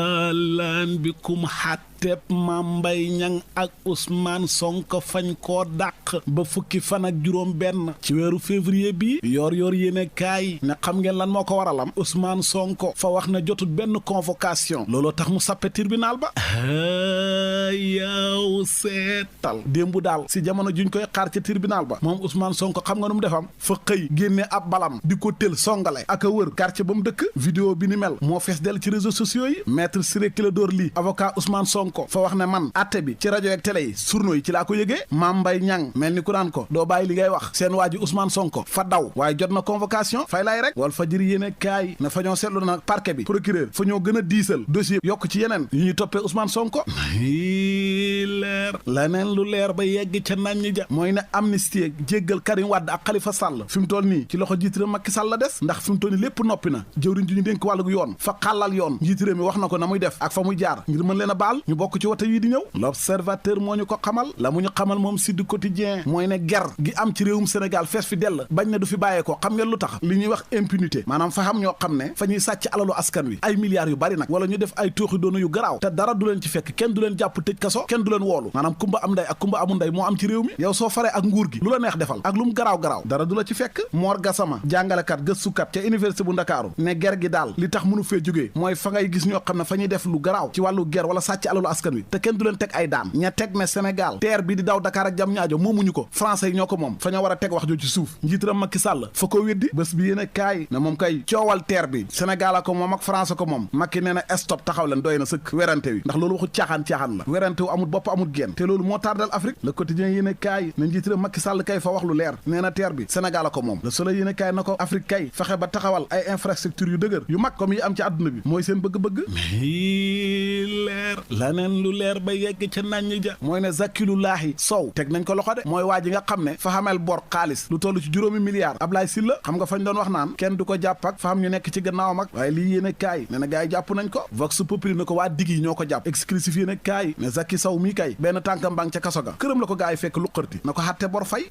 ahlan bikum xàtteeb Mame Mbaye Niang ak Ousmane Sonko fañ koo dàq ba fukki fan ak juróom benn ci weeru février bi yoor yéene kaay ne xam ngeen lan moo ko waralam Ousmane Sonko fa wax na jotut benn convocation looloo tax mu sappe tribunal ba yow seetal démbu daal si jamono juñ koy xaar ca tribunal ba moom Ousmane Sonko xam nga nu mu defam fa xëy génne ab balam di ko tël songale ak a wër quartier ba mu dëkk vidéo bi ni mel moo fees dell ci réseaux sociaux yi maître Ciré Clédor Ly avocat Ousmane Sonko fa wax ne man atte bi ci rajo ak télé yi journaux yi ci laa ko yëgee Mame Mbaye Niang mel ni ku naan ko doo bàyyi li ngay wax seen waa ji Ousmane Sonko fa daw waaye jot na convocation fay lay rek Walf Fadjri yéene kaay na fa ñoo seetlu na parquet bi procureur fa ñoo gën a diisal dossier yokk ci yeneen yu ñuy toppee Ousmane Sonko leer laneen lu leer ba yegg ca nañ ja mooy ne amnistie jéggal Karim Wade ak Khalifa Sall fi mu toll nii ci loxo jiit réew Macky Sall la des ndax fi mu toll nii lépp noppi na jëwriñ ji ñu dénk wàllu yoon fa xàllal yoon njiit réew mi wax na ko na muy def ak fa muy jaar ngir mën leen a baal ñu bokk ci wote yi di ñëw l'observateur moo ñu ko xamal la mu ñu xamal moom Sud Quotidien mooy ne ger gi am ci réewum Sénégal fees fi dell bañ ne du fi bàyyee ko xam ngeen lu tax li ñuy wax impunité maanaam fa xam ñoo xam ne fa ñuy sàcc alalu askan wi ay milliards yu bari nag wala ñu def ay tooxi doona yu garaaw te dara du leen ci fekk kenn du leen jàpp tëj kaso kenn du leen woolu maanaam kumba am nday ak kumba amul nday moo am ci réew mi yow soo faree ak nguur gi lu la neex defal ak lu mu garaaw dara du la ci fekk Mor Gassama jàngalekat gëstukat ca université bu Ndakaaru ne ger gi daal li tax mënu fee jógee mooy fa ngay gis ñoo xam ne fa ñuy def lu garaaw ci wàllu ger wala sàcc alalu askan wi te kenn du leen teg ay daan ña teg ne Sénégal teer bi di daw Dakar ak jam ñaajo moomuñu ko français yi ñoo ko moom fa ñoo war a teg wax joo ci suuf njiitaram Macky Sall fa ko weddi bés bi yéen a kaay ne moom kay coowal teer bi Sénégal a ko moom ak France ko moom Macky nee na stop taxaw leen doy na sëkk werante wi ndax loolu waxu caaxaan la werante wu amul bopp amul génn te loolu moo tardal Afrique le quotidien yéen a kaay ne njiitaram Macky Sall kay fa wax lu leer nee na teer bi Sénégal a ko moom le soleil yéen a kaay na ko Afrique kay fexe ba taxawal ay infrastructure yu dëgër yu mag comme yi am ci àdduna bi mooy seen bëgg-bëgg leer laneen lu leer ba yegg ca nañ ja mooy ne Zakilulaahi Sow teg nañ ko loxo de mooy waa ji nga xam ne fa xamel bor xaalis lu toll ci juróomi milliards Ablaye Sylla xam nga fañ doon wax naan kenn du ko jàpp ak fa xam ñu nekk ci gannaawam ak waaye lii yéen a kaay ne na gars yi jàpp nañ ko Vox Populi na ko waa digg yi ñoo ko jàpp exclusif yéen a kaay ne Zaki Sow mii kay benn tànkam bang ca kaso ga këram la ko gars yi fekk lu xërti na ko xatte bor fay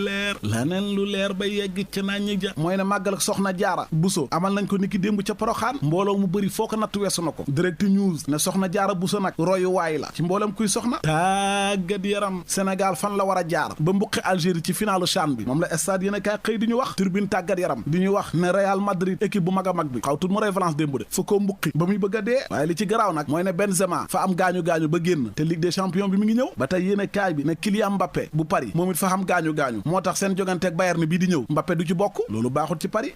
leer laneen lu leer ba yegg ca nañ ja mooy ne màggal ak soxna jaara Buso amal nañ ko niki démb ca Poroxaan mbooloo mu bëri foo ko natt weesu na ko Direct News ne soxna jaara Buso nag royu waay la ci mboolem kuy soxna tàggat yaram Sénégal fan la war a jaar ba mbuqi Algérie ci finalu CHAN bi moom la stade yéen a kaay xëy di ñu wax turbine tàggat yaram di ñu wax ne Real Madrid équipe bu mag a mag bi xaw tut mu rey Valence démb de fa koo mbuqi ba muy bëgg a dee waaye li ci garaaw nag mooy ne Benzema fa am gaañu-gaañu ba génn te Ligue des champions bi mi ngi ñëw ba tey yéen a kaay bi ne Kylian Mbappé bu Paris moom it fa xam gaañu-gaañu moo tax seen joganteeg Bayern bii di ñëw Mbappé du ci bokk loolu baaxut ci Paris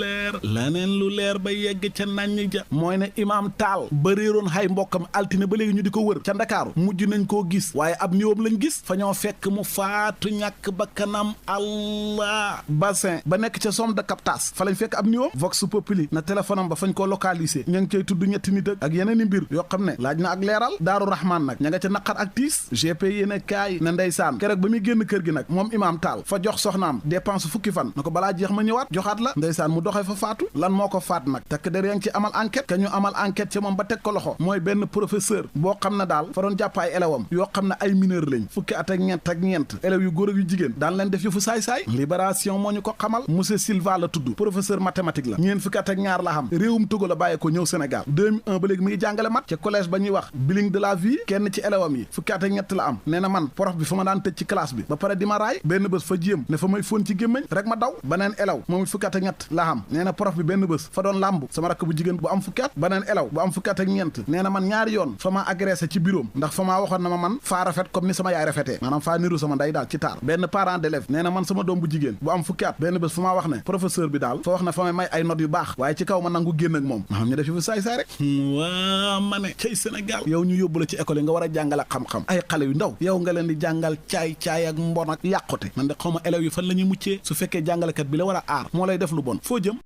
leer laneen lu leer ba yegg ca nañ ja mooy ne Imam Tall ba réeroon xay mbokkam altine ba léegi ñu di ko wër ca Ndakaaru mujj nañ koo gis waaye ab ñëwam lañ gis fa ñoo fekk mu faatu ñàkk ba kanam Allah bassin ba nekk ca Somme de Captas fa lañ fekk ab ñëwam Vox Populi na téléphone am ba fañ koo localisé ña ngi cay tudd ñetti nit ak yeneen i mbir yoo xam ne laaj na ak leeral Daaru Rahman nag ña nga ca naqar ak tiis GP yéene kaay na ndeysaan keroog ba muy génn kër gi nag moom Imam Tall fa jox soxnaam dépense fukki fan na ko balaa jeex ma ñëwaat joxaat la ndeysaan mu doxee fa faatu lan moo ko faat nag takk der yaa ngi ci amal enquête ka ñu amal enquête ci moom ba teg ko loxo mooy benn professeur boo xam ne daal fa doon jàpp ay élève am yoo xam ne ay mineur lañ fukki at ak ñeent élèves yu góor ak yu jigéen daan leen def yëfu saay-saay libération moo ñu ko xamal monsieur Silva la tudd professeur mathématique la ñeen fukki at ak ñaar la xam réewum Togo la bàyyee ko ñëw Sénégal 2001 ba léegi mi ngi jàngale mat ca collège ba ñuy wax Biling de la Vie kenn ci élève am yi fukki at ak ñett la am nee na man prof bi fa ma daan tëj ci classe bi ba pare di ma raay benn bés fa jéem ne fa may fóon ci gémmiñ rek ma daw beneen élève moom it fukki at ak ñett la xam nee na prof bi benn bés fa doon làmb sama rakk bu jigéen bu am fukki at beneen élève bu am fukki at ak ñeent nee na man ñaari yoon fa maa agressé ci bureau ndax fa maa waxoon na ma man faa rafet comme ni sama yaay rafetee maanaam faa niru sama nday daal ci taar benn parent d'élève nee na man sama doom bu jigéen bu am fukki at benn bés fa maa wax ne professeur bi daal fa wax ne fa may ay notes yu baax waaye ci kaw ma nangu génn ak moom maanaam ñu def fi saay-saay rek waa ma ne cay Sénégal yow ñu yóbbu la ci école yi nga war a jàngale xam-xam ay xale yu ndaw yow nga leen di jàngal caay ak mbon ak yàqute man de xaw ma élèves yi fan la ñuy muccee su fekkee jàngalekat bi la war a aar moo lay def lu bon foo jëm